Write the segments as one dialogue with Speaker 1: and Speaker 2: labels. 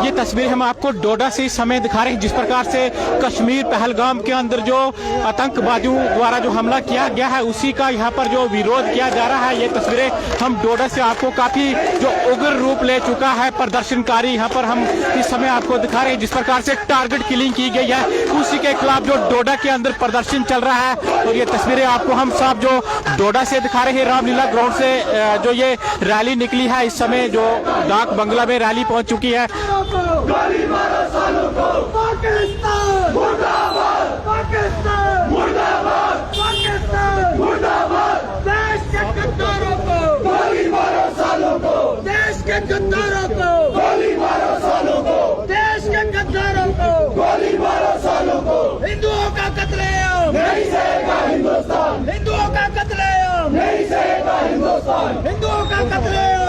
Speaker 1: ये तस्वीर हम आपको डोडा से इस समय दिखा रहे हैं, जिस प्रकार से कश्मीर पहलगाम के अंदर जो आतंकवादियों द्वारा जो हमला किया गया है उसी का यहाँ पर जो विरोध किया जा रहा है। ये तस्वीरें हम डोडा से आपको काफी जो उग्र रूप ले चुका है प्रदर्शनकारी यहाँ पर हम इस समय आपको दिखा रहे हैं, जिस प्रकार से टारगेट किलिंग की गई है उसी के खिलाफ जो डोडा के अंदर प्रदर्शन चल रहा है। और ये तस्वीरें आपको हम सब जो डोडा से दिखा रहे हैं, रामलीला ग्राउंड से जो ये रैली निकली है, इस समय जो डाक बंगला में रैली पहुंच चुकी है।
Speaker 2: गोली मारो सालों को, पाकिस्तान मुर्दाबाद, पाकिस्तान मुर्दाबाद, पाकिस्तान मुर्दाबाद। देश के गद्दारों को गोली मारो सालों को, देश के गद्दारों को गोली मारो सालों को, देश के गद्दारों को गोली मारो सालों को। हिंदुओं का कत्लेआम नहीं सहेगा हिंदुस्तान, हिंदुओं का कत्लेआम नहीं सहेगा हिंदुस्तान, हिंदुओं का कत्लेआम।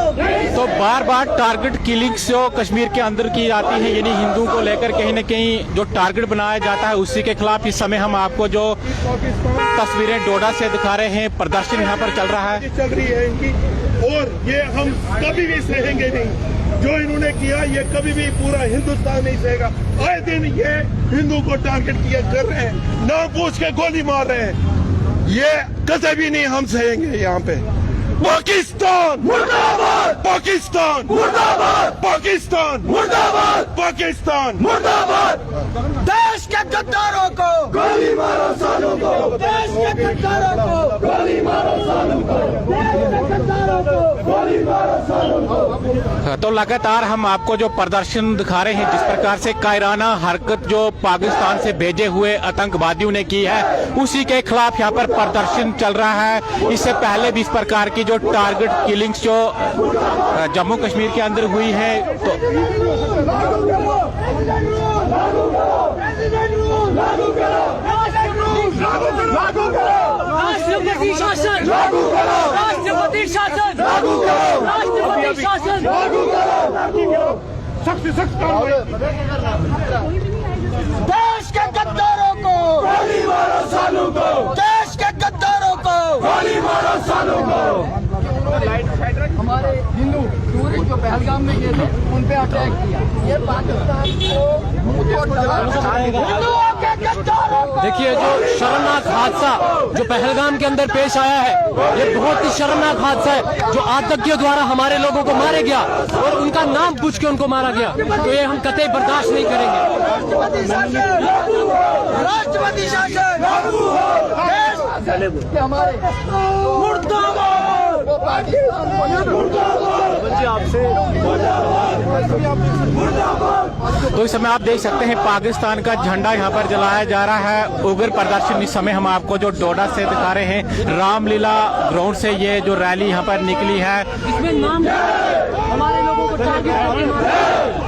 Speaker 1: तो बार बार टारगेट किलिंग जो कश्मीर के अंदर की जाती है, यानी हिंदुओं को लेकर कहीं न कहीं जो टारगेट बनाया जाता है उसी के खिलाफ इस समय हम आपको जो तस्वीरें डोडा से दिखा रहे हैं, प्रदर्शन यहाँ पर चल रहा है,
Speaker 3: चल रही है इनकी, और ये हम कभी भी सहेंगे नहीं। जो इन्होंने किया ये कभी भी पूरा हिंदुस्तान नहीं सहेगा। आए दिन ये हिंदू को टारगेट किया कर रहे हैं, नाम पूछ के गोली मार रहे हैं, ये कभी भी नहीं हम सहेंगे। यहाँ पे पाकिस्तान मुर्दाबाद, पाकिस्तान मुर्दाबाद, पाकिस्तान मुर्दाबाद, पाकिस्तान मुर्दाबाद। देश के गद्दारों को गोली मारो सालों को, देश के गद्दारों को गोली मारो सालों को, देश के गद्दारों को गोली मारो सालों को।
Speaker 1: तो लगातार हम आपको जो प्रदर्शन दिखा रहे हैं, जिस प्रकार से कायराना हरकत जो पाकिस्तान से भेजे हुए आतंकवादियों ने की है उसी के खिलाफ यहाँ पर प्रदर्शन चल रहा है। इससे पहले भी इस प्रकार की जो टारगेट किलिंग्स जो जम्मू कश्मीर के अंदर हुई है, तो
Speaker 2: राष्ट्रपति शासन लागू करो, राष्ट्रपति शासन लागू करो, राष्ट्रपति शासन लागू करो, सख्त से सख्त कार्रवाई। देश के गद्दारों को गोली मारो सालों को, देश के गद्दारों को गोली मारो सालों को।
Speaker 4: हमारे हिंदू टूरिस्ट जो पहलगाम में गए थे उन पे अटैक किया, ये पाकिस्तान को
Speaker 5: देखिए जो शर्मनाक हादसा जो पहलगाम के अंदर पेश आया है, ये बहुत ही शर्मनाक हादसा है जो आतंकियों द्वारा हमारे लोगों को मारे गया और उनका नाम पूछ के उनको मारा गया। तो ये हम कतई बर्दाश्त नहीं करेंगे।
Speaker 2: राष्ट्रपति शासन लागू हो,
Speaker 4: हमारे
Speaker 2: मुर्दाबाद,
Speaker 1: तो इस समय आप देख सकते हैं पाकिस्तान का झंडा यहाँ पर जलाया जा रहा है। उग्र प्रदर्शन इस समय हम आपको जो डोडा से दिखा रहे हैं, रामलीला ग्राउंड से ये जो रैली यहाँ पर निकली है,
Speaker 5: इसमें नाम हमारे लोगों को टारगेट करके मारा,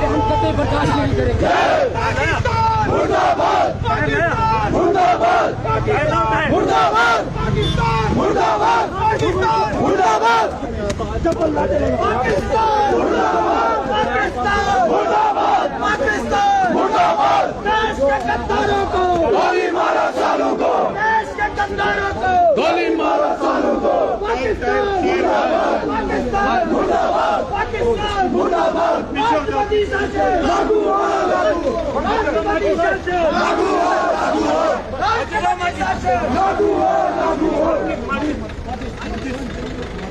Speaker 5: हम कतई बर्दाश्त नहीं करेंगे।
Speaker 2: मुर्दाबाद, मुर्दाबाद, मुर्दाबाद, मुर्दाबाद, मुर्दाबाद, मुर्दाबाद, पाकिस्तान मुर्दाबाद, पाकिस्तान मुर्दाबाद, पाकिस्तान मुर्दाबाद। देश के गद्दारों को गोली मारो सालों को, देश के गद्दारों को गोली मारो सालों को। पाकिस्तान मुर्दाबाद, पाकिस्तान मुर्दाबाद, पाकिस्तान मुर्दाबाद। राष्ट्रपति शासन लागू हो, राष्ट्रपति शासन लागू हो, लागू हो, राष्ट्रपति शासन लागू हो, लागू हो।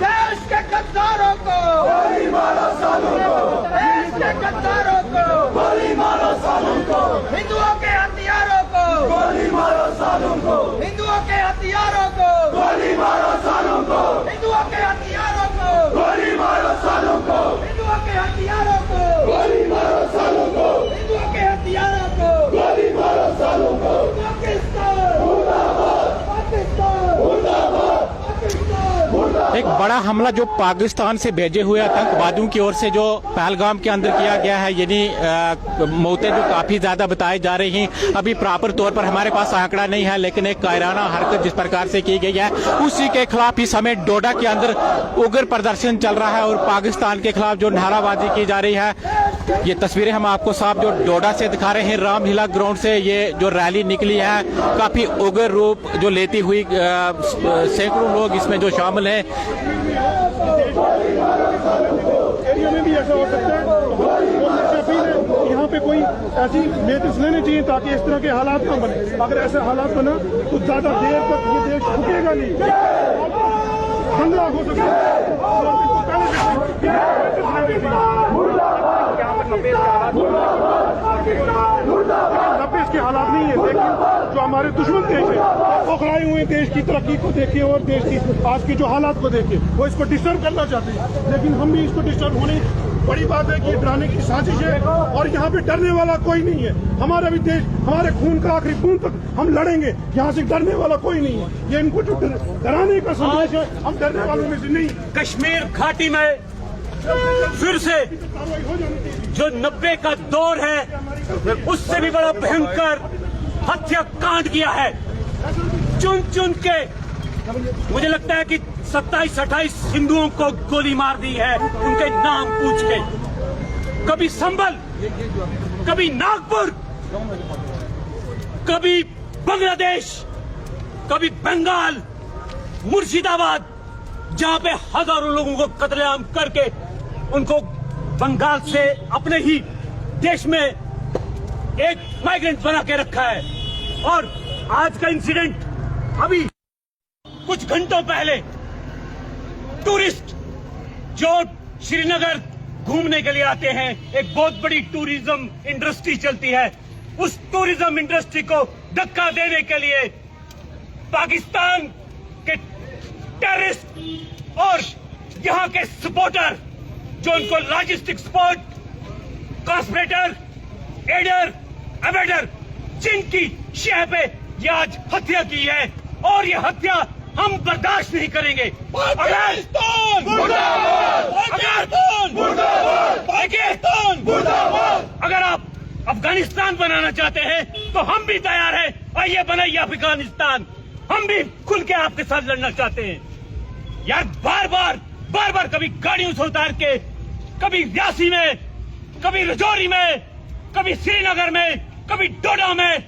Speaker 2: देश के गद्दारों को गोली मारो सालों को, देश के गद्दारों को गोली मारो सालों को, हिंदुओं के हथियारों को गोली मारो सालों को, हिंदुओं के हथियारों को गोली मारो सालों को, हिंदुओं के हथियारों को गोली मारो सालों को, हिंदुओं के हथियारों को गोली मारो सालों को, हिंदुओं के हथियारों को गोली मारो सालों को। पाकिस्तान मुर्दाबाद, पाकिस्तान मुर्दाबाद, पाकिस्तान मुर्दाबाद।
Speaker 1: एक बड़ा हमला जो पाकिस्तान से भेजे हुए आतंकवादियों की ओर से जो पहलगाम के अंदर किया गया है, यानी मौतें जो काफी ज्यादा बताई जा रही हैं। अभी प्रॉपर तौर पर हमारे पास आंकड़ा नहीं है, लेकिन एक कायराना हरकत जिस प्रकार से की गई है उसी के खिलाफ इस समय डोडा के अंदर उग्र प्रदर्शन चल रहा है और पाकिस्तान के खिलाफ जो नाराबाजी की जा रही है। ये तस्वीरें हम आपको साफ जो डोडा से दिखा रहे हैं, रामलीला ग्राउंड से ये जो रैली निकली है काफी उग्र रूप जो लेती हुई, सैकड़ों लोग इसमें जो शामिल हैं।
Speaker 3: एरिया में भी ऐसा हो सकता है। तो अपील है कि यहाँ पे कोई ऐसी मेजर्स लेने चाहिए ताकि इस तरह के हालात ना बने। अगर ऐसे हालात बना तो ज्यादा देर तक ये देश रुकेगा नहीं, खतरा हो सकता है। नब्बे के हालात नहीं है, लेकिन जो हमारे दुश्मन देश है खोखलाए हुए देश की तरक्की को देखे और देश की आज की जो हालात को देखे वो इसको डिस्टर्ब करना चाहते हैं, लेकिन हम भी इसको डिस्टर्ब होने। बड़ी बात है कि डराने की साजिश है और यहाँ पे डरने वाला कोई नहीं है। हमारा भी देश, हमारे खून का आखिरी बूंद तक हम लड़ेंगे, यहाँ से डरने वाला कोई नहीं है। ये इनको जो डराने का संदेश है, हम डरने वालों में से नहीं।
Speaker 6: कश्मीर घाटी में फिर से जो 90 का दौर है उससे भी बड़ा भयंकर हत्याकांड किया है। चुन चुन के मुझे लगता है कि 27-28 हिंदुओं को गोली मार दी है, उनके नाम पूछ के। कभी संभल, कभी नागपुर, कभी बांग्लादेश, कभी बंगाल, मुर्शिदाबाद, जहां पे हजारों लोगों को कत्लेआम करके उनको बंगाल से अपने ही देश में एक माइग्रेंट बना के रखा है। और आज का इंसिडेंट अभी कुछ घंटों पहले टूरिस्ट जो श्रीनगर घूमने के लिए आते हैं, एक बहुत बड़ी टूरिज्म इंडस्ट्री चलती है, उस टूरिज्म इंडस्ट्री को धक्का देने के लिए पाकिस्तान के टेररिस्ट और यहाँ के सपोर्टर जो उनको लॉजिस्टिक सपोर्ट, कॉन्स्पिरेटर, एडर, अबेडर, जिनकी शह पे ये आज हत्या की है और ये हत्या हम बर्दाश्त नहीं करेंगे। पाकिस्तान मुर्दाबाद! पाकिस्तान मुर्दाबाद! पाकिस्तान मुर्दाबाद! अगर आप अफगानिस्तान बनाना चाहते हैं तो हम भी तैयार हैं। आइए बनाइए अफगानिस्तान, हम भी खुल के आपके साथ लड़ना चाहते हैं। यार बार बार कभी गाड़ियों से उतार के, कभी रियासी में, कभी रजौरी में, कभी श्रीनगर में, कभी डोडा में,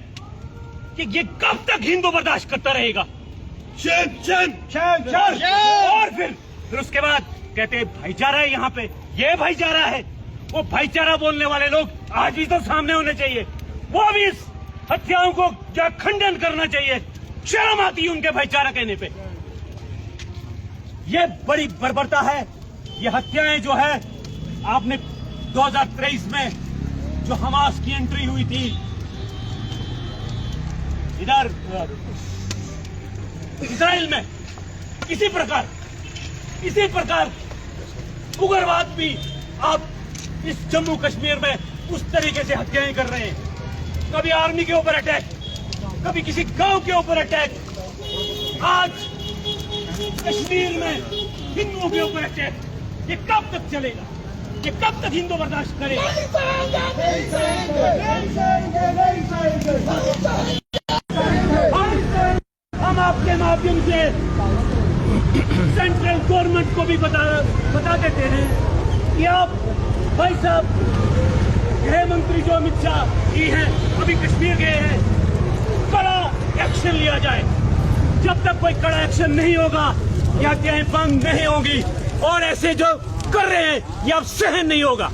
Speaker 6: कि ये कब तक हिंदू बर्दाश्त करता रहेगा? और फिर उसके बाद कहते हैं भाईचारा है यहाँ पे, ये भाईचारा है। वो भाईचारा बोलने वाले लोग आज भी तो सामने होने चाहिए, वो भी इस हत्याओं को क्या खंडन करना चाहिए। शर्म आती है उनके भाईचारा कहने पे। ये बड़ी बर्बरता है। ये हत्याएं जो है, आपने 2023 में जो हमास की एंट्री हुई थी इधर इजराइल में, इसी प्रकार उग्रवाद भी आप इस जम्मू कश्मीर में उस तरीके से हत्याएं कर रहे हैं। कभी आर्मी के ऊपर अटैक, कभी किसी गांव के ऊपर अटैक, आज कश्मीर में हिंदुओं के ऊपर अटैक। ये कब तक चलेगा? ये कब तक हिंदू बर्दाश्त करेगा? हम आपके माध्यम से सेंट्रल गवर्नमेंट को भी बता देते हैं कि आप भाई साहब, गृह मंत्री जो अमित शाह जी हैं, अभी कश्मीर गए हैं, कड़ा एक्शन लिया जाए। जब तक कोई कड़ा एक्शन नहीं होगा, ये हत्याएं बंद नहीं होंगी और ऐसे जो कर रहे हैं ये अब सहन नहीं होगा।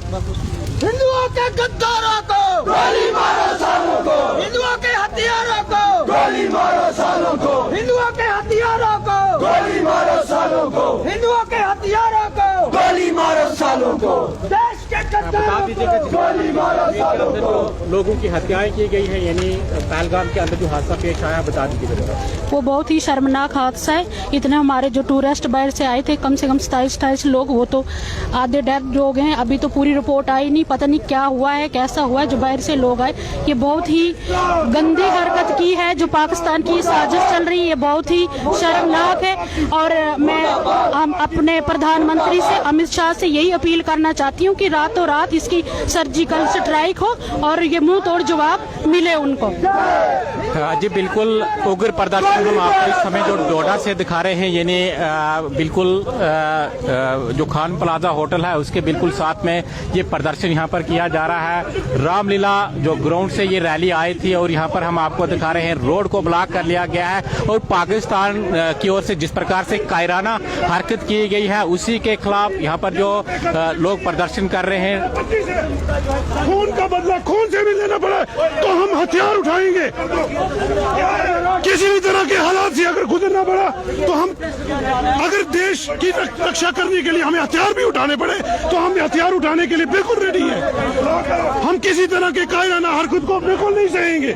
Speaker 2: हिंदुओं के गद्दारों को गोली मारो, सालों को हिंदुओं के हथियारों को गोली मारो, सालों को हिंदुओं के हथियारों को गोली मारो, सालों को हिंदुओं के हथियारों को गोली मारो, सालों को देश के गद्दारों को गोली मारो, सालों को।
Speaker 1: लोगों की हत्याएं की गई है, यानी पहलगाम के अंदर जो हादसा पेश आया, बता दीजिए।
Speaker 7: वो बहुत ही शर्मनाक हादसा है। इतने हमारे जो टूरिस्ट बाहर से आए थे, कम से कम 27-28 लोग, वो तो आधे डेड लोग हैं। अभी तो पूरी रिपोर्ट आई नहीं, पता नहीं क्या हुआ है, कैसा हुआ है। जो बाहर से लोग आए, ये बहुत ही गंदी हरकत की है। जो पाकिस्तान की साजिश चल रही है, बहुत ही शर्मनाक है। और मैं अपने प्रधानमंत्री से, अमित शाह से यही अपील करना चाहती हूँ कि रातों रात इसकी सर्जिकल स्ट्राइक हो और ये मुंह तोड़ जवाब मिले उनको।
Speaker 1: जी बिल्कुल उग्र प्रदर्शन हम आपको इस समय जो डोडा से दिखा रहे हैं, यानी बिल्कुल जो खान प्लाजा होटल है उसके बिल्कुल साथ में ये प्रदर्शन यहाँ पर किया जा रहा है। रामलीला जो ग्राउंड से ये रैली आई थी और यहाँ पर हम आपको दिखा रहे हैं रोड को ब्लॉक कर लिया गया है और पाकिस्तान की ओर से जिस प्रकार से कायराना हरकत की गई है उसी के खिलाफ यहाँ पर जो लोग प्रदर्शन कर रहे हैं।
Speaker 3: खून का बदला खून से भी लेना पड़ा तो हम हथियार उठाएंगे। किसी भी तरह के हालात से अगर गुजरना पड़ा तो हम, अगर देश की रक्षा करने के लिए हमें हथियार भी उठाने पड़े तो हम हथियार उठाने के लिए बिल्कुल रेडी है। हम किसी तरह के कायराना हरकत को बिल्कुल नहीं सहेंगे।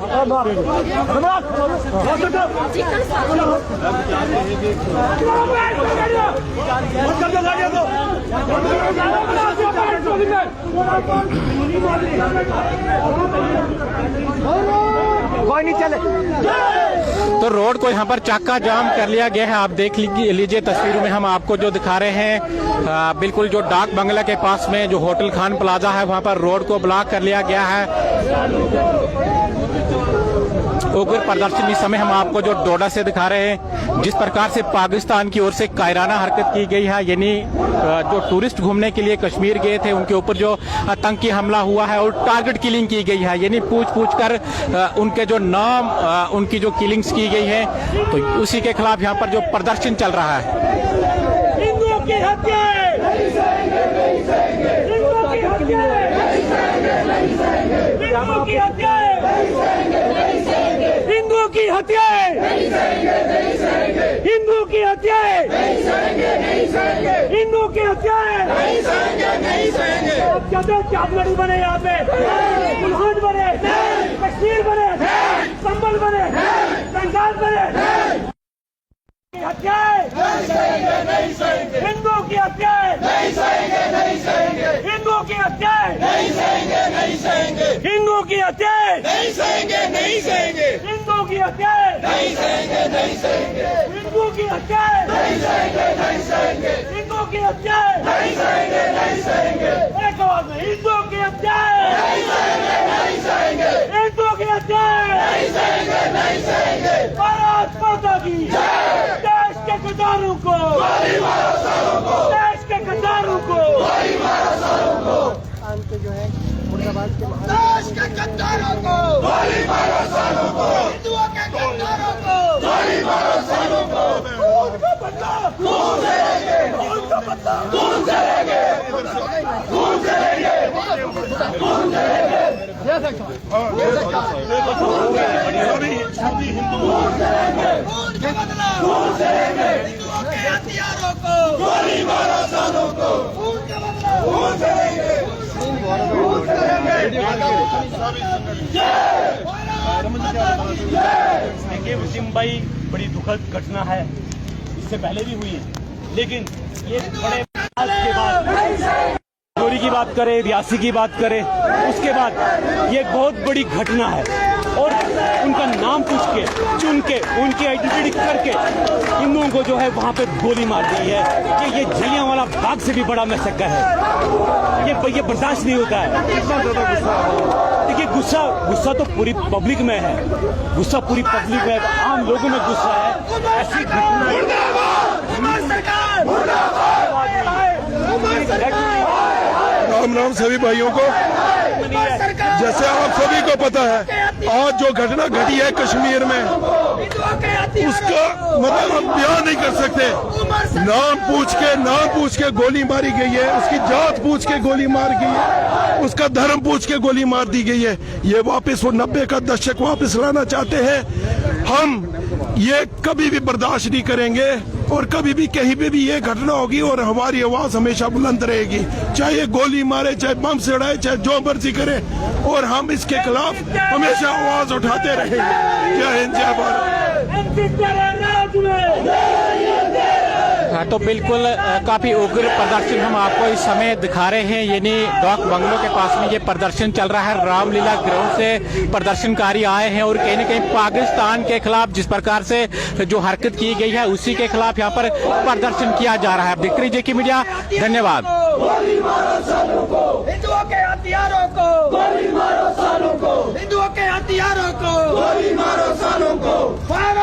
Speaker 4: कोई नहीं चले।
Speaker 1: तो रोड को यहाँ पर चक्का जाम कर लिया गया है। आप देख लीजिए तस्वीरों में हम आपको जो दिखा रहे हैं, बिल्कुल जो डाक बंगला के पास में जो होटल खान प्लाजा है वहाँ पर रोड को ब्लॉक कर लिया गया है। उग्र प्रदर्शन इस समय हम आपको जो डोडा से दिखा रहे हैं, जिस प्रकार से पाकिस्तान की ओर से कायराना हरकत की गई है, यानी जो टूरिस्ट घूमने के लिए कश्मीर गए थे उनके ऊपर जो आतंकी हमला हुआ है और टारगेट किलिंग की गई है, यानी पूछ कर उनके जो नाम उनकी जो किलिंग्स की गई है, तो उसी के खिलाफ यहाँ पर जो प्रदर्शन चल रहा है।
Speaker 2: हिंदुओं की हत्या, हिंदुओं की हत्या, हिंदुओं की हत्या, हिंदुओं की हत्या, हिंदुओं की हत्या, हिंदुओं की हत्या। चादरी बने, यहाँ पे गुलहान बने, कश्मीर बने, संबल बने, बंगाल बने, हत्या हिंदुओं की हत्या, हिंदुओं की हत्या, हिंदुओं की हत्या, हिंदुओं की हत्या, हिंदुओं की हत्या, हिंदुओं की हत्या, एक आवाज में हिंदुओं की हत्या, हिंदुओं की हत्या, भारत माता की देश के गद्दारों को, देश के गद्दारों को,
Speaker 4: जो है मुर्दाबाद के
Speaker 2: देश के गद्दारों को, हिंदुओं के गद्दारों को, खून का बदला खून से लेंगे, खून का बदला खून से लेंगे, खून से लेंगे, खून से लेंगे।
Speaker 3: सभी हिंदू
Speaker 2: खून का बदला खून से लेंगे, हिंदुओं के हथियारों को गोली मारो, सालों को खून का बदला खून से लेंगे, खून से लेंगे।
Speaker 6: देखिए वसीम भाई, बड़ी दुखद घटना है, इससे पहले भी हुई है, लेकिन ये बड़े के बाद चोरी की बात करें, रियासी की बात करें, उसके बाद ये एक बहुत बड़ी घटना है और उनका नाम पूछ के, चुन के, उनकी आइडेंटिटी करके हिंदुओं को जो है वहाँ पे गोली मार दी है। ये जलियांवाला बाग से भी बड़ा मैसेकर है। ये बर्दाश्त नहीं होता है। देखिए गुस्सा तो पूरी पब्लिक में है, गुस्सा पूरी पब्लिक में, आम लोगों में गुस्सा है। ऐसी
Speaker 3: राम सभी भाइयों को। जैसे आप सभी को पता है, आज जो घटना घटी है कश्मीर में, उसका मतलब हम बयान नहीं कर सकते। नाम पूछ के गोली मारी गई है, उसकी जात पूछ के गोली मार गई है, उसका धर्म पूछ के गोली मार दी गई है। ये वापस वो 90 का दशक वापस लाना चाहते हैं। हम ये कभी भी बर्दाश्त नहीं करेंगे और कभी भी कहीं पे भी ये घटना होगी और हमारी आवाज हमेशा बुलंद रहेगी, चाहे गोली मारे, चाहे बम से उड़ाए, चाहे जो मर्जी करे, और हम इसके खिलाफ हमेशा आवाज उठाते रहेंगे। जय हिंद, जय भारत।
Speaker 1: तो बिल्कुल काफी उग्र प्रदर्शन हम आपको इस समय दिखा रहे हैं, यानी डाक बंगलों के पास में ये प्रदर्शन चल रहा है। रामलीला ग्राउंड से प्रदर्शनकारी आए हैं और कहीं न कहीं पाकिस्तान के खिलाफ जिस प्रकार से जो हरकत की गई है उसी के खिलाफ यहाँ पर प्रदर्शन किया जा रहा है। देखते रहिए जेके मीडिया, धन्यवाद।
Speaker 2: हिंदुओं के हथियारों को गोली मारो, सालों को हिंदुओं के हथियारों को गोली मारो सालों को फायर